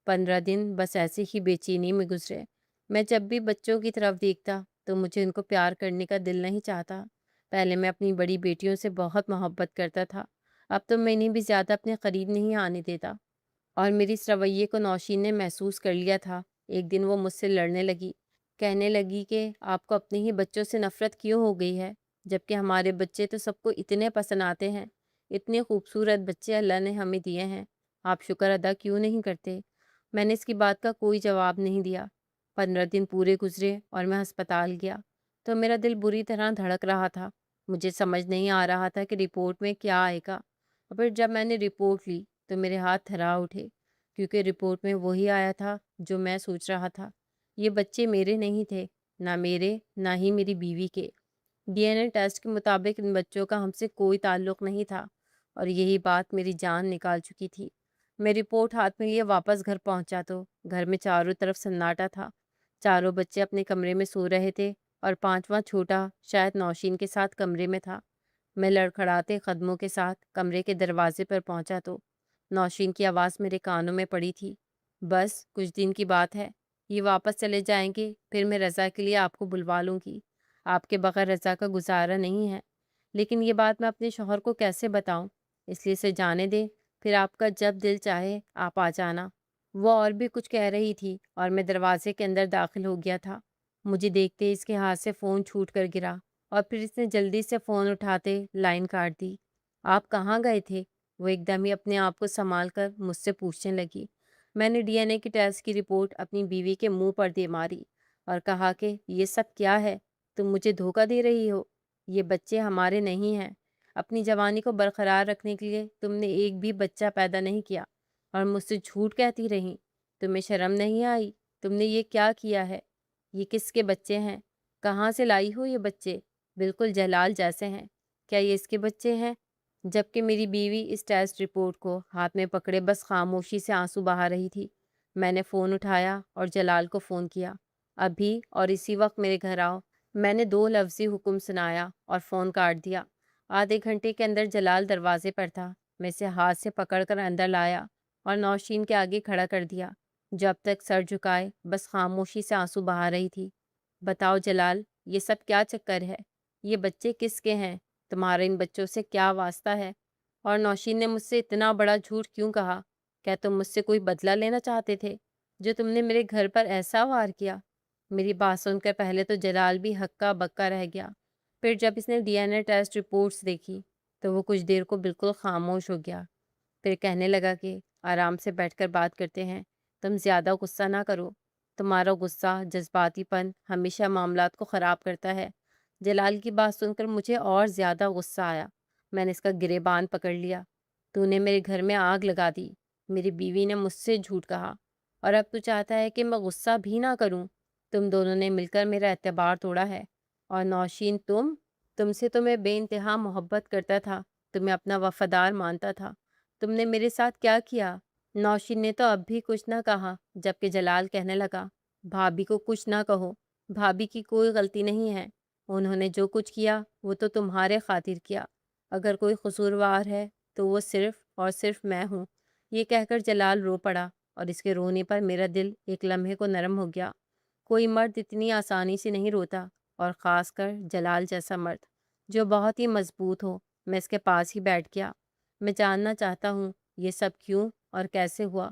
15 دن بس ایسے ہی بے چینی میں گزرے۔ میں جب بھی بچوں کی طرف دیکھتا تو مجھے ان کو پیار کرنے کا دل نہیں چاہتا۔ پہلے میں اپنی بڑی بیٹیوں سے بہت محبت کرتا تھا، اب تو میں انہیں بھی زیادہ اپنے قریب نہیں آنے دیتا۔ اور میری اس رویے کو نوشین نے محسوس کر لیا تھا۔ ایک دن وہ مجھ سے لڑنے لگی، کہنے لگی کہ آپ کو اپنے ہی بچوں سے نفرت کیوں ہو گئی ہے، جبکہ ہمارے بچے تو سب کو اتنے پسند آتے ہیں۔ اتنے خوبصورت بچے اللہ نے ہمیں دیے ہیں، آپ شکر ادا کیوں نہیں کرتے؟ میں نے اس کی بات کا کوئی جواب نہیں دیا۔ 15 دن پورے گزرے اور میں ہسپتال گیا تو میرا دل بری طرح دھڑک رہا تھا۔ مجھے سمجھ نہیں آ رہا تھا کہ رپورٹ میں کیا آئے گا۔ اور پھر جب میں نے رپورٹ لی تو میرے ہاتھ تھرا اٹھے، کیونکہ رپورٹ میں وہی آیا تھا جو میں سوچ رہا تھا۔ یہ بچے میرے نہیں تھے، نہ میرے نہ ہی میری بیوی کے۔ ڈی این اے ٹیسٹ کے مطابق ان بچوں کا ہم سے کوئی تعلق نہیں تھا، اور یہی بات میری جان نکال چکی تھی۔ میں رپورٹ ہاتھ میں لیے واپس گھر پہنچا تو گھر میں چاروں طرف سناٹا تھا۔ چاروں بچے اپنے کمرے میں سو رہے تھے اور پانچواں چھوٹا شاید نوشین کے ساتھ کمرے میں تھا۔ میں لڑکھڑاتے قدموں کے ساتھ کمرے کے دروازے پر پہنچا تو نوشین کی آواز میرے کانوں میں پڑی تھی۔ بس کچھ دن کی بات ہے، یہ واپس چلے جائیں گے، پھر میں رضا کے لیے آپ کو بلوا لوں گی۔ آپ کے بغیر رضا کا گزارا نہیں ہے۔ لیکن یہ بات میں اپنے شوہر کو کیسے بتاؤں؟ اس لیے اسے جانے دیں، پھر آپ کا جب دل چاہے آپ آ جانا۔ وہ اور بھی کچھ کہہ رہی تھی اور میں دروازے کے اندر داخل ہو گیا تھا۔ مجھے دیکھتے اس کے ہاتھ سے فون چھوٹ کر گرا اور پھر اس نے جلدی سے فون اٹھاتے لائن کاٹ دی۔ آپ کہاں گئے تھے؟ وہ ایک دم ہی اپنے آپ کو سنبھال کر مجھ سے پوچھنے لگی۔ میں نے ڈی این اے کی ٹیسٹ کی رپورٹ اپنی بیوی کے منہ پر دے ماری اور کہا کہ یہ سب کیا ہے؟ تم مجھے دھوکہ دے رہی ہو، یہ بچے ہمارے نہیں ہیں۔ اپنی جوانی کو برقرار رکھنے کے لیے تم نے ایک بھی بچہ پیدا نہیں کیا اور مجھ سے جھوٹ کہتی رہی۔ تمہیں شرم نہیں آئی؟ تم نے یہ کیا کیا ہے؟ یہ کس کے بچے ہیں؟ کہاں سے لائی ہو یہ بچے؟ بالکل جلال جیسے ہیں۔ کیا یہ اس کے بچے ہیں؟ جبکہ میری بیوی اس ٹیسٹ رپورٹ کو ہاتھ میں پکڑے بس خاموشی سے آنسو بہا رہی تھی۔ میں نے فون اٹھایا اور جلال کو فون کیا، ابھی اور اسی وقت میرے گھر آؤ۔ میں نے 2 لفظی حکم سنایا اور فون کاٹ دیا۔ آدھے گھنٹے کے اندر جلال دروازے پر تھا۔ میں اسے ہاتھ سے پکڑ کر اندر لایا اور نوشین کے آگے کھڑا کر دیا، جو اب تک سر جھکائے بس خاموشی سے آنسو بہا رہی تھی۔ بتاؤ جلال، یہ سب کیا چکر ہے؟ یہ بچے کس کے ہیں؟ تمہارا ان بچوں سے کیا واسطہ ہے؟ اور نوشین نے مجھ سے اتنا بڑا جھوٹ کیوں کہا؟ کیا تم مجھ سے کوئی بدلہ لینا چاہتے تھے، جو تم نے میرے گھر پر ایسا وار کیا؟ میری بات سن کر پہلے تو جلال بھی ہکا بکا رہ گیا، پھر جب اس نے D N A test reports دیکھی تو وہ کچھ دیر کو بالکل خاموش ہو گیا، پھر کہنے لگا کہ آرام سے بیٹھ کر بات کرتے ہیں، تم زیادہ غصہ نہ کرو، تمہارا غصہ جذباتی پن ہمیشہ معاملات کو خراب کرتا ہے۔ جلال کی بات سن کر مجھے اور زیادہ غصہ آیا۔ میں نے اس کا گریبان پکڑ لیا۔ تو نے میرے گھر میں آگ لگا دی، میری بیوی نے مجھ سے جھوٹ کہا، اور اب تو چاہتا ہے کہ میں غصہ بھی نہ کروں۔ تم دونوں نے مل کر میرا اعتبار توڑا ہے۔ اور نوشین، تم سے تو میں بے انتہا محبت کرتا تھا، تمہیں اپنا وفادار مانتا تھا، تم نے میرے ساتھ کیا کیا؟ نوشین نے تو اب بھی کچھ نہ کہا، جبکہ جلال کہنے لگا، بھابھی کو کچھ نہ کہو، بھابھی کی کوئی غلطی نہیں ہے، انہوں نے جو کچھ کیا وہ تو تمہارے خاطر کیا، اگر کوئی قصوروار ہے تو وہ صرف اور صرف میں ہوں۔ یہ کہہ کر جلال رو پڑا، اور اس کے رونے پر میرا دل ایک لمحے کو نرم ہو گیا۔ کوئی مرد اتنی آسانی سے نہیں روتا، اور خاص کر جلال جیسا مرد جو بہت ہی مضبوط ہو۔ میں اس کے پاس ہی بیٹھ گیا۔ میں جاننا چاہتا ہوں یہ سب کیوں اور کیسے ہوا۔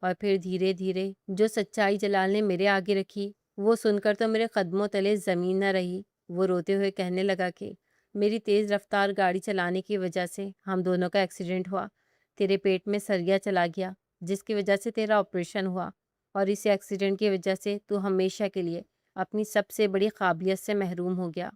اور پھر دھیرے دھیرے جو سچائی جلال نے میرے آگے رکھی وہ سن کر تو میرے قدموں تلے زمین نہ رہی۔ وہ روتے ہوئے کہنے لگا کہ میری تیز رفتار گاڑی چلانے کی وجہ سے ہم دونوں کا ایکسیڈنٹ ہوا، تیرے پیٹ میں سریا چلا گیا جس کی وجہ سے تیرا آپریشن ہوا، اور اس ایکسیڈنٹ کی وجہ سے تو ہمیشہ کے لیے اپنی سب سے بڑی قابلیت سے محروم ہو گیا،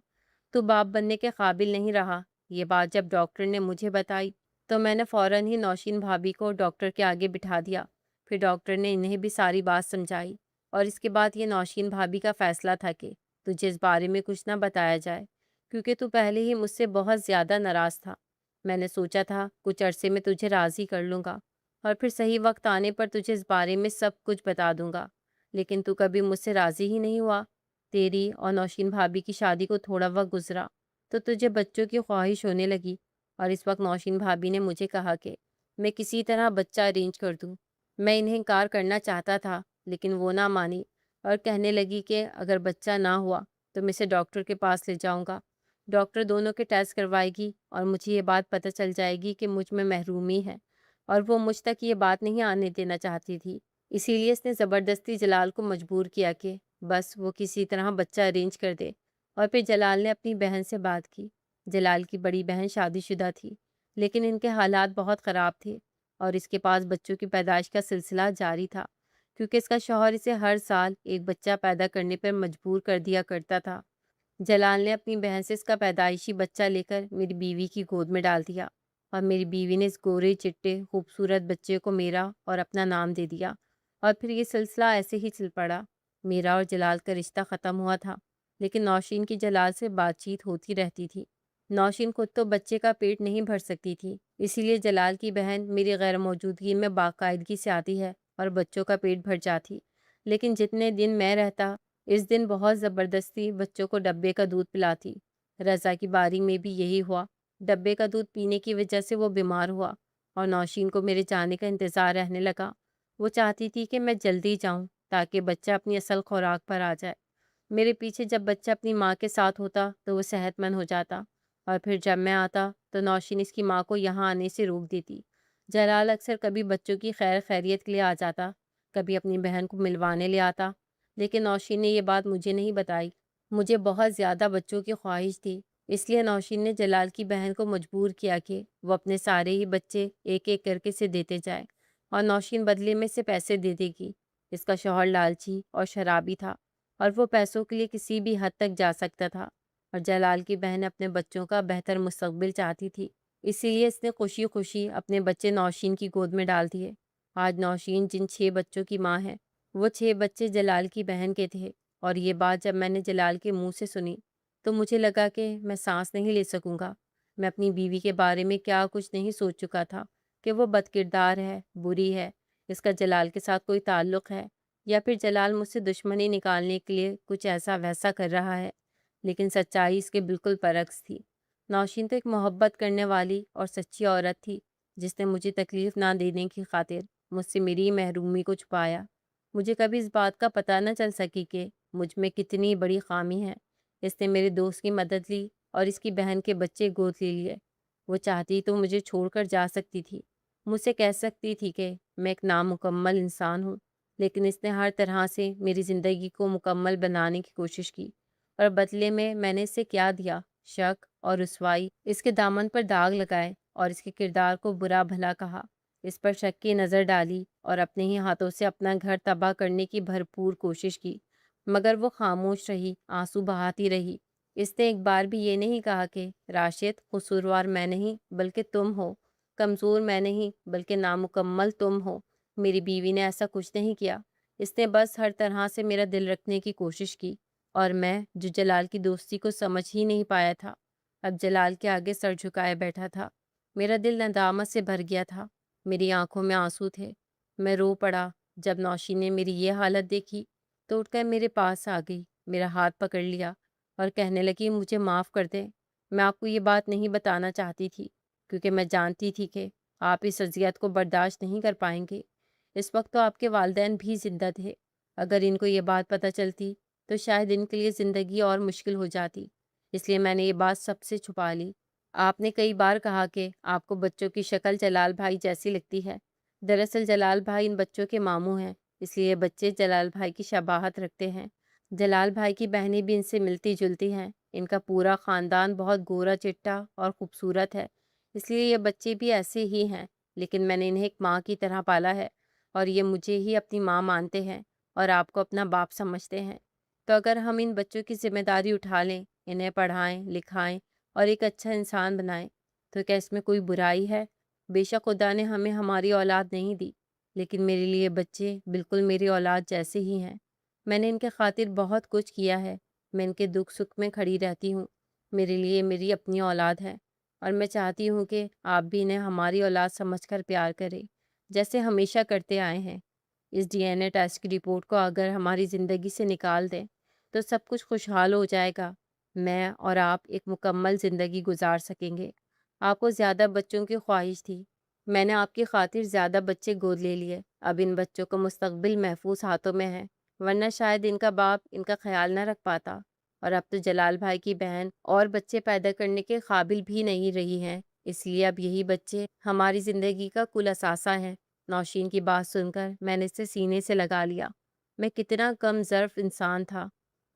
تو باپ بننے کے قابل نہیں رہا۔ یہ بات جب ڈاکٹر نے مجھے بتائی تو میں نے فوراً ہی نوشین بھابھی کو ڈاکٹر کے آگے بٹھا دیا۔ پھر ڈاکٹر نے انہیں بھی ساری بات سمجھائی، اور اس کے بعد یہ نوشین بھابھی کا فیصلہ تھا کہ تجھے اس بارے میں کچھ نہ بتایا جائے، کیونکہ تو پہلے ہی مجھ سے بہت زیادہ ناراض تھا۔ میں نے سوچا تھا کچھ عرصے میں تجھے راضی کر لوں گا اور پھر صحیح وقت آنے پر تجھے اس بارے میں سب کچھ بتا دوں گا، لیکن تو کبھی مجھ سے راضی ہی نہیں ہوا۔ تیری اور نوشین بھابھی کی شادی کو تھوڑا وقت گزرا تو تجھے بچوں کی خواہش ہونے لگی، اور اس وقت نوشین بھابھی نے مجھے کہا کہ میں کسی طرح بچہ ارینج کر دوں۔ میں انہیں انکار کرنا چاہتا تھا، لیکن وہ نہ مانی اور کہنے لگی کہ اگر بچہ نہ ہوا تو میں اسے ڈاکٹر کے پاس لے جاؤں گا۔ ڈاکٹر دونوں کے ٹیسٹ کروائے گی اور مجھے یہ بات پتہ چل جائے گی کہ مجھ میں محرومی ہے، اور وہ مجھ تک یہ بات نہیں آنے دینا چاہتی تھی۔ اسی لیے اس نے زبردستی جلال کو مجبور کیا کہ بس وہ کسی طرح بچہ ارینج کر دے، اور پھر جلال نے اپنی بہن سے بات کی۔ جلال کی بڑی بہن شادی شدہ تھی، لیکن ان کے حالات بہت خراب تھے اور اس کے پاس بچوں کی پیدائش کا سلسلہ جاری تھا، کیونکہ اس کا شوہر اسے ہر سال ایک بچہ پیدا کرنے پر مجبور کر دیا کرتا تھا۔ جلال نے اپنی بہن سے اس کا پیدائشی بچہ لے کر میری بیوی کی گود میں ڈال دیا، اور میری بیوی نے اس گورے چٹے خوبصورت بچے کو میرا اور اپنا نام دے دیا، اور پھر یہ سلسلہ ایسے ہی چل پڑا۔ میرا اور جلال کا رشتہ ختم ہوا تھا، لیکن نوشین کی جلال سے بات چیت ہوتی رہتی تھی۔ نوشین خود تو بچے کا پیٹ نہیں بھر سکتی تھی، اسی لیے جلال کی بہن میری غیر موجودگی میں باقاعدگی سے آتی ہے اور بچوں کا پیٹ بھر جاتی، لیکن جتنے دن میں رہتا اس دن بہت زبردستی بچوں کو ڈبے کا دودھ پلاتی۔ رضا کی باری میں بھی یہی ہوا۔ ڈبے کا دودھ پینے کی وجہ سے وہ بیمار ہوا اور نوشین کو میرے جانے کا انتظار رہنے لگا۔ وہ چاہتی تھی کہ میں جلدی جاؤں تاکہ بچہ اپنی اصل خوراک پر آ جائے۔ میرے پیچھے جب بچہ اپنی ماں کے ساتھ ہوتا تو وہ صحت مند ہو جاتا، اور پھر جب میں آتا تو نوشین اس کی ماں کو یہاں آنے سے روک دیتی۔ جلال اکثر کبھی بچوں کی خیر خیریت کے لیے آ جاتا، کبھی اپنی بہن کو ملوانے لے آتا، لیکن نوشین نے یہ بات مجھے نہیں بتائی۔ مجھے بہت زیادہ بچوں کی خواہش تھی، اس لیے نوشین نے جلال کی بہن کو مجبور کیا کہ وہ اپنے سارے ہی بچے ایک ایک کر کے اسے دیتے جائے، اور نوشین بدلے میں سے پیسے دے دے گی۔ اس کا شوہر لالچی اور شرابی تھا، اور وہ پیسوں کے لیے کسی بھی حد تک جا سکتا تھا، اور جلال کی بہن اپنے بچوں کا بہتر مستقبل چاہتی تھی، اسی لیے اس نے خوشی خوشی اپنے بچے نوشین کی گود میں ڈال دیے۔ آج نوشین جن 6 بچوں کی ماں ہے، وہ 6 بچے جلال کی بہن کے تھے، اور یہ بات جب میں نے جلال کے منہ سے سنی تو مجھے لگا کہ میں سانس نہیں لے سکوں گا۔ میں اپنی بیوی کے بارے میں کیا کچھ نہیں سوچ چکا تھا کہ وہ بد کردار ہے، بری ہے، اس کا جلال کے ساتھ کوئی تعلق ہے، یا پھر جلال مجھ سے دشمنی نکالنے کے لیے کچھ ایسا ویسا کر رہا ہے، لیکن سچائی اس کے بالکل برعکس تھی۔ نوشین تو ایک محبت کرنے والی اور سچی عورت تھی، جس نے مجھے تکلیف نہ دینے کی خاطر مجھ سے میری محرومی کو چھپایا۔ مجھے کبھی اس بات کا پتہ نہ چل سکی کہ مجھ میں کتنی بڑی خامی ہے۔ اس نے میرے دوست کی مدد لی اور اس کی بہن کے بچے گود لے لیے۔ وہ چاہتی تو مجھے چھوڑ کر جا سکتی تھی، مجھ سے کہہ سکتی تھی کہ میں ایک نامکمل انسان ہوں، لیکن اس نے ہر طرح سے میری زندگی کو مکمل بنانے کی کوشش کی، اور بدلے میں نے اسے کیا دیا؟ شک اور رسوائی۔ اس کے دامن پر داغ لگائے اور اس کے کردار کو برا بھلا کہا، اس پر شک کی نظر ڈالی اور اپنے ہی ہاتھوں سے اپنا گھر تباہ کرنے کی بھرپور کوشش کی، مگر وہ خاموش رہی، آنسو بہاتی رہی۔ اس نے ایک بار بھی یہ نہیں کہا کہ راشد، قصوروار میں نہیں بلکہ تم ہو، کمزور میں نہیں بلکہ نامکمل تم ہو۔ میری بیوی نے ایسا کچھ نہیں کیا، اس نے بس ہر طرح سے میرا دل رکھنے کی کوشش کی، اور میں جو جلال کی دوستی کو سمجھ ہی نہیں پایا تھا، اب جلال کے آگے سر جھکائے بیٹھا تھا۔ میرا دل ندامت سے بھر گیا تھا، میری آنکھوں میں آنسو تھے۔ میں رو پڑا۔ جب نوشین نے میری یہ حالت دیکھی تو اٹھ کر میرے پاس آ گئی، میرا ہاتھ پکڑ لیا اور کہنے لگی مجھے معاف کر دیں، میں آپ کو یہ بات نہیں بتانا چاہتی تھی، کیونکہ میں جانتی تھی کہ آپ اس اذیت کو برداشت نہیں کر پائیں گے۔ اس وقت تو آپ کے والدین بھی زندہ تھے، اگر ان کو یہ بات پتہ چلتی تو شاید ان کے لیے زندگی اور مشکل ہو جاتی، اس لیے میں نے یہ بات سب سے چھپا لی۔ آپ نے کئی بار کہا کہ آپ کو بچوں کی شکل جلال بھائی جیسی لگتی ہے، دراصل جلال بھائی ان بچوں کے ماموں ہیں، اس لیے بچے جلال بھائی کی شباہت رکھتے ہیں۔ جلال بھائی کی بہنیں بھی ان سے ملتی جلتی ہیں، ان کا پورا خاندان بہت گورا چٹا اور خوبصورت ہے، اس لیے یہ بچے بھی ایسے ہی ہیں، لیکن میں نے انہیں ایک ماں کی طرح پالا ہے، اور یہ مجھے ہی اپنی ماں مانتے ہیں اور آپ کو اپنا باپ سمجھتے ہیں۔ تو اگر ہم ان بچوں کی ذمہ داری اٹھا لیں، انہیں پڑھائیں لکھائیں اور ایک اچھا انسان بنائیں، تو کیا اس میں کوئی برائی ہے؟ بے شک خدا نے ہمیں ہماری اولاد نہیں دی، لیکن میرے لیے بچے بالکل میری اولاد جیسے ہی ہیں۔ میں نے ان کے خاطر بہت کچھ کیا ہے، میں ان کے دکھ سکھ میں کھڑی رہتی ہوں۔ میرے لیے میری اپنی اولاد ہے اور میں چاہتی ہوں کہ آپ بھی انہیں ہماری اولاد سمجھ کر پیار کریں، جیسے ہمیشہ کرتے آئے ہیں۔ اس ڈی این اے ٹیسٹ کی رپورٹ کو اگر ہماری زندگی سے نکال دیں تو سب کچھ خوشحال ہو جائے گا۔ میں اور آپ ایک مکمل زندگی گزار سکیں گے۔ آپ کو زیادہ بچوں کی خواہش تھی، میں نے آپ کی خاطر زیادہ بچے گود لے لیے۔ اب ان بچوں کا مستقبل محفوظ ہاتھوں میں ہے، ورنہ شاید ان کا باپ ان کا خیال نہ رکھ پاتا۔ اور اب تو جلال بھائی کی بہن اور بچے پیدا کرنے کے قابل بھی نہیں رہی ہیں، اس لیے اب یہی بچے ہماری زندگی کا کل اثاثہ ہیں۔ نوشین کی بات سن کر میں نے اسے سینے سے لگا لیا۔ میں کتنا کم ظرف انسان تھا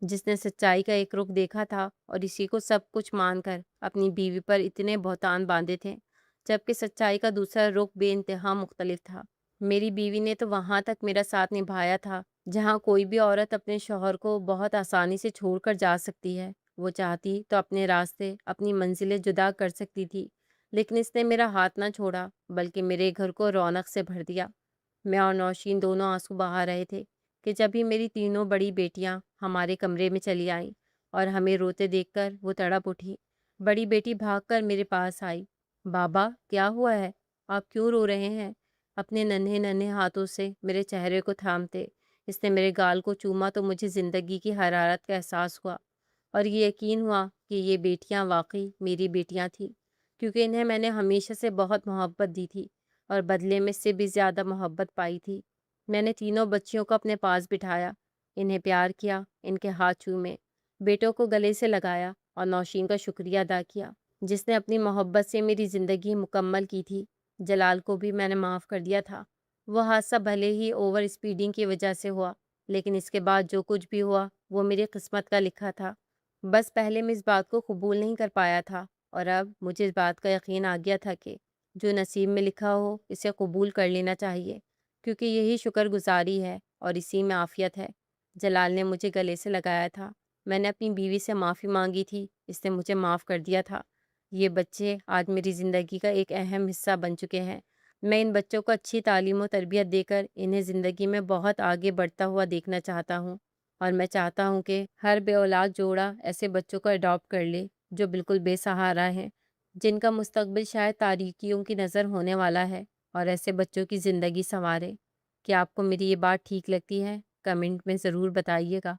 جس نے سچائی کا ایک رخ دیکھا تھا اور اسی کو سب کچھ مان کر اپنی بیوی پر اتنے بہتان باندھے تھے، جبکہ سچائی کا دوسرا رخ بے انتہا مختلف تھا۔ میری بیوی نے تو وہاں تک میرا ساتھ نبھایا تھا جہاں کوئی بھی عورت اپنے شوہر کو بہت آسانی سے چھوڑ کر جا سکتی ہے۔ وہ چاہتی تو اپنے راستے، اپنی منزلیں جدا کر سکتی تھی، لیکن اس نے میرا ہاتھ نہ چھوڑا بلکہ میرے گھر کو رونق سے بھر دیا۔ میں اور نوشین دونوں آنسو بہا رہے تھے کہ جب ہی میری تینوں بڑی بیٹیاں ہمارے کمرے میں چلی آئیں اور ہمیں روتے دیکھ کر وہ تڑپ اٹھی۔ بڑی بیٹی بھاگ کر میرے پاس آئی۔ بابا کیا ہوا ہے؟ آپ کیوں رو رہے ہیں؟ اپنے ننھے ننھے ہاتھوں سے میرے چہرے کو تھامتے اس نے میرے گال کو چوما تو مجھے زندگی کی حرارت کا احساس ہوا اور یہ یقین ہوا کہ یہ بیٹیاں واقعی میری بیٹیاں تھیں، کیونکہ انہیں میں نے ہمیشہ سے بہت محبت دی تھی اور بدلے میں سے بھی زیادہ محبت پائی تھی۔ میں نے تینوں بچیوں کو اپنے پاس بٹھایا، انہیں پیار کیا، ان کے ہاتھ چومے، بیٹوں کو گلے سے لگایا اور نوشین کا شکریہ ادا کیا جس نے اپنی محبت سے میری زندگی مکمل کی تھی۔ جلال کو بھی میں نے معاف کر دیا تھا۔ وہ حادثہ بھلے ہی اوور اسپیڈنگ کی وجہ سے ہوا، لیکن اس کے بعد جو کچھ بھی ہوا وہ میری قسمت کا لکھا تھا۔ بس پہلے میں اس بات کو قبول نہیں کر پایا تھا، اور اب مجھے اس بات کا یقین آ گیا تھا کہ جو نصیب میں لکھا ہو اسے قبول کر لینا چاہیے، کیونکہ یہی شکر گزاری ہے اور اسی میں عافیت ہے۔ جلال نے مجھے گلے سے لگایا تھا۔ میں نے اپنی بیوی سے معافی مانگی تھی، اس نے مجھے معاف کر دیا تھا۔ یہ بچے آج میری زندگی کا ایک اہم حصہ بن چکے ہیں۔ میں ان بچوں کو اچھی تعلیم و تربیت دے کر انہیں زندگی میں بہت آگے بڑھتا ہوا دیکھنا چاہتا ہوں، اور میں چاہتا ہوں کہ ہر بے اولاد جوڑا ایسے بچوں کو اڈاپٹ کر لے جو بالکل بے سہارا ہیں، جن کا مستقبل شاید تاریکیوں کی نظر ہونے والا ہے، اور ایسے بچوں کی زندگی سنوارے۔ کیا آپ کو میری یہ بات ٹھیک لگتی ہے؟ کمنٹ میں ضرور بتائیے گا۔